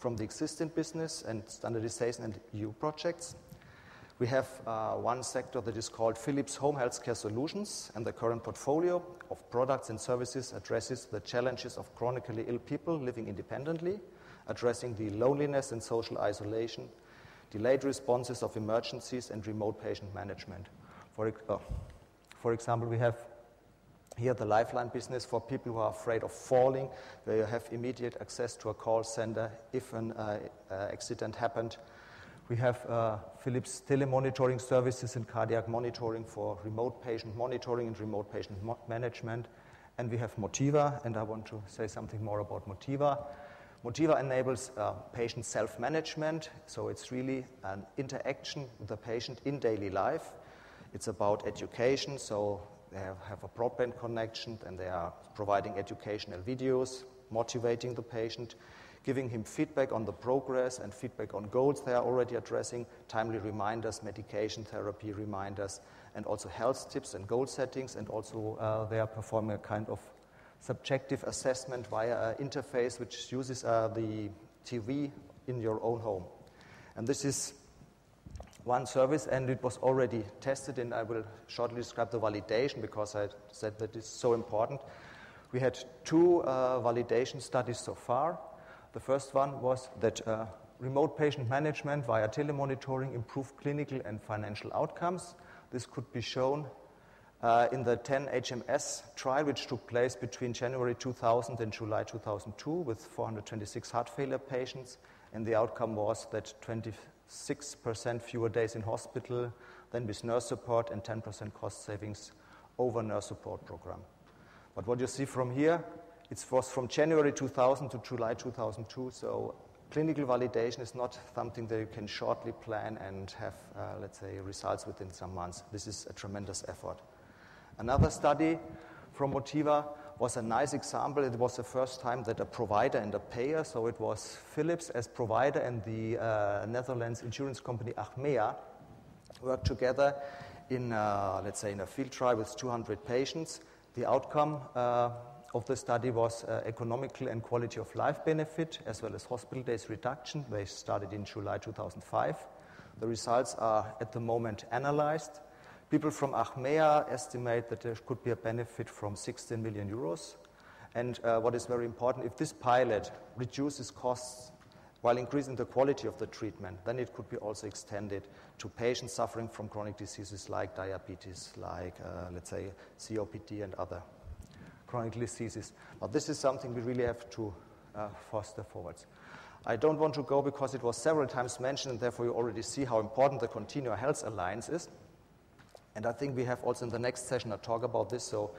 from the existing business and standardization and EU projects. We have one sector that is called Philips Home Healthcare Solutions, and the current portfolio of products and services addresses the challenges of chronically ill people living independently, addressing the loneliness and social isolation, delayed responses of emergencies, and remote patient management. For example, we have here the Lifeline business for people who are afraid of falling, where you have immediate access to a call center if an accident happened. We have Philips telemonitoring services and cardiac monitoring for remote patient monitoring and remote patient management. And we have Motiva, and I want to say something more about Motiva. Motiva enables patient self-management, so it's really an interaction with the patient in daily life. It's about education, so they have a broadband connection, and they are providing educational videos, motivating the patient, giving him feedback on the progress and feedback on goals they are already addressing, timely reminders, medication therapy reminders, and also health tips and goal settings, and also they are performing a kind of subjective assessment via an interface which uses the TV in your own home. And this is one service, and it was already tested, and I will shortly describe the validation because I said that it's so important. We had two validation studies so far. The first one was that remote patient management via telemonitoring improved clinical and financial outcomes. This could be shown in the 10 HMS trial, which took place between January 2000 and July 2002 with 426 heart failure patients, and the outcome was that 26% fewer days in hospital than with nurse support and 10% cost savings over nurse support program. But what you see from here, it was from January 2000 to July 2002, so clinical validation is not something that you can shortly plan and have, let's say, results within some months. This is a tremendous effort. Another study from Motiva was a nice example. It was the first time that a provider and a payer, so it was Philips as provider and the Netherlands insurance company Achmea, worked together in, let's say, in a field trial with 200 patients. The outcome of the study was economical and quality of life benefit, as well as hospital days reduction. They started in July 2005. The results are at the moment analyzed. People from Achmea estimate that there could be a benefit from 16 million euros. And what is very important, if this pilot reduces costs while increasing the quality of the treatment, then it could be also extended to patients suffering from chronic diseases like diabetes, like, let's say, COPD and other chronic diseases. But this is something we really have to foster forwards. I don't want to go because it was several times mentioned, and therefore you already see how important the Continua Health Alliance is. And I think we have also in the next session a talk about this, so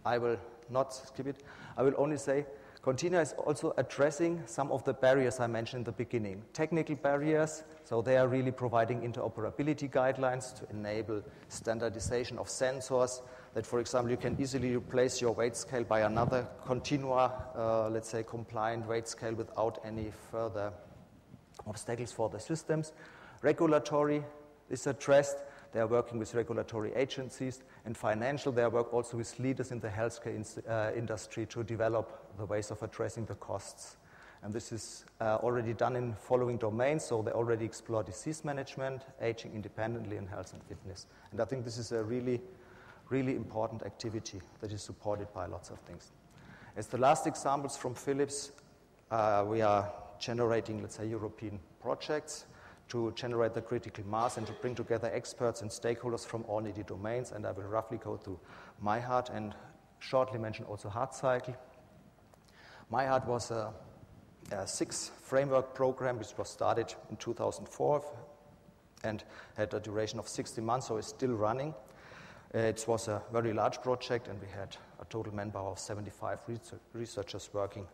I will not skip it. I will only say Continua is also addressing some of the barriers I mentioned in the beginning. Technical barriers, so they are really providing interoperability guidelines to enable standardization of sensors, that, for example, you can easily replace your weight scale by another Continua, let's say, compliant weight scale without any further obstacles for the systems. Regulatory is addressed. They are working with regulatory agencies, and financial, they work also with leaders in the healthcare industry to develop the ways of addressing the costs. And this is already done in following domains, so they already explore disease management, aging independently, and health and fitness. And I think this is a really, really important activity that is supported by lots of things. As the last examples from Philips, we are generating, let's say, European projects to generate the critical mass and to bring together experts and stakeholders from all needed domains. And I will roughly go through MyHeart and shortly mention also HeartCycle. MyHeart was a 6-framework program which was started in 2004 and had a duration of 60 months, so it's still running. It was a very large project, and we had a total manpower of 75 researchers working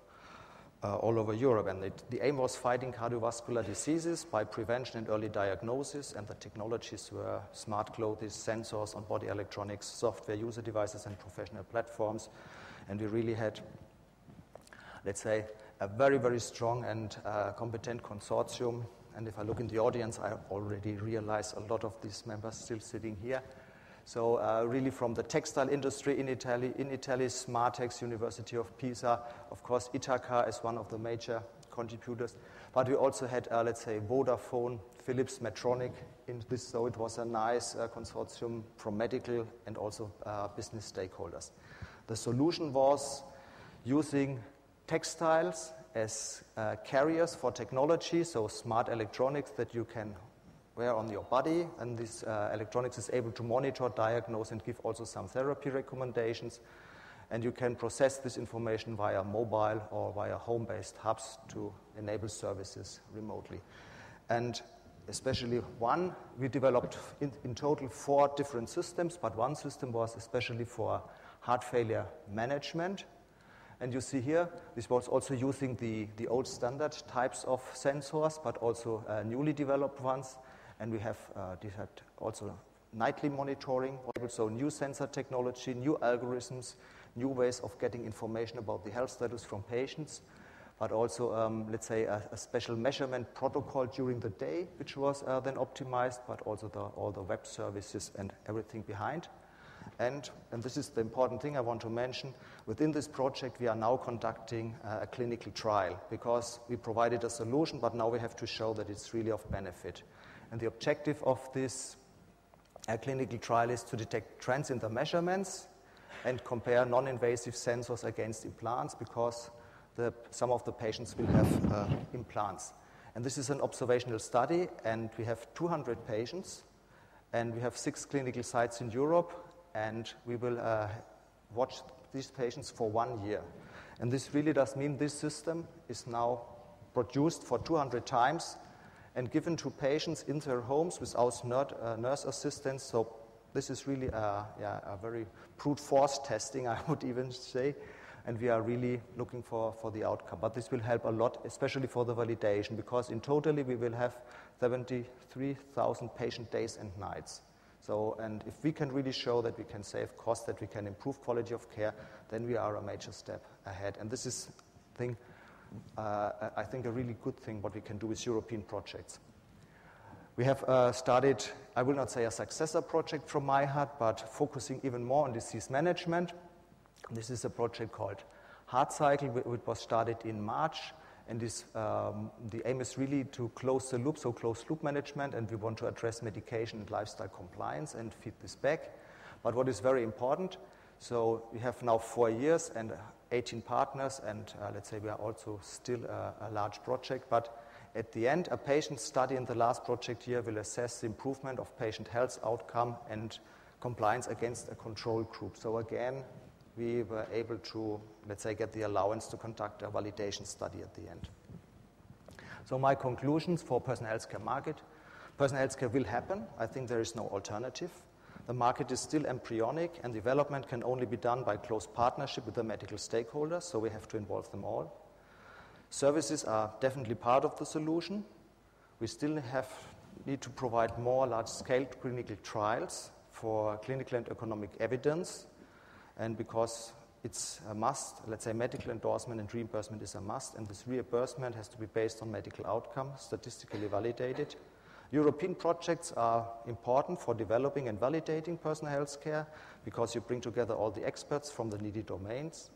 all over Europe. And the aim was fighting cardiovascular diseases by prevention and early diagnosis, and the technologies were smart clothes, sensors, on-body electronics, software, user devices, and professional platforms. And we really had, let's say, a very, very strong and competent consortium. And if I look in the audience, I already realize a lot of these members still sitting here. So really from the textile industry in Italy, Smartex, University of Pisa, of course Ithaca is one of the major contributors. But we also had, let's say, Vodafone, Philips, Medtronic in this, so it was a nice consortium from medical and also business stakeholders. The solution was using textiles as carriers for technology, so smart electronics that you can wear on your body, and this electronics is able to monitor, diagnose, and give also some therapy recommendations. And you can process this information via mobile or via home-based hubs to enable services remotely. And especially one, we developed in total 4 different systems, but one system was especially for heart failure management. And you see here, this was also using the old standard types of sensors, but also newly developed ones. And we have also nightly monitoring, so new sensor technology, new algorithms, new ways of getting information about the health status from patients, but also, let's say, a special measurement protocol during the day, which was then optimized, but also all the web services and everything behind. And this is the important thing I want to mention, within this project we are now conducting a clinical trial, because we provided a solution, but now we have to show that it's really of benefit. And the objective of this clinical trial is to detect trends in the measurements and compare non-invasive sensors against implants, because some of the patients will have implants. And this is an observational study, and we have 200 patients, and we have 6 clinical sites in Europe, and we will watch these patients for 1 year. And this really does mean this system is now produced for 200 times and given to patients in their homes without nurse assistance. So this is really a very brute force testing, I would even say, and we are really looking for the outcome. But this will help a lot, especially for the validation, because in totally we will have 73,000 patient days and nights. So, and if we can really show that we can save costs, that we can improve quality of care, then we are a major step ahead. And this is, I think, a really good thing what we can do with European projects. We have started, I will not say a successor project from my heart, but focusing even more on disease management. This is a project called Heart Cycle, which was started in March, and the aim is really to close the loop, so closed loop management, and we want to address medication and lifestyle compliance and feed this back. But what is very important, so we have now 4 years and 18 partners, and let's say we are also still a large project, but at the end, a patient study in the last project year will assess the improvement of patient health outcome and compliance against a control group. So again, we were able to, let's say, get the allowance to conduct a validation study at the end. So my conclusions for personal healthcare market. Personal healthcare will happen. I think there is no alternative. The market is still embryonic, and development can only be done by close partnership with the medical stakeholders, so we have to involve them all. Services are definitely part of the solution. We still need to provide more large-scale clinical trials for clinical and economic evidence, and because it's a must, let's say medical endorsement and reimbursement is a must, and this reimbursement has to be based on medical outcomes, statistically validated. European projects are important for developing and validating personal health care because you bring together all the experts from the needed domains.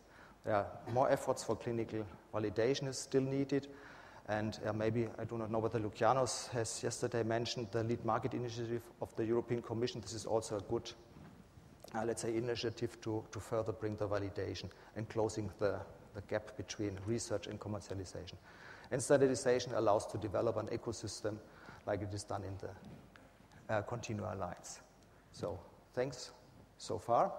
There are more efforts for clinical validation is still needed. And maybe, I do not know whether Lucianos has yesterday mentioned the lead market initiative of the European Commission. This is also a good, let's say, initiative to further bring the validation and closing the gap between research and commercialization. And standardization allows to develop an ecosystem like it is done in the Continua Alliance. So thanks so far.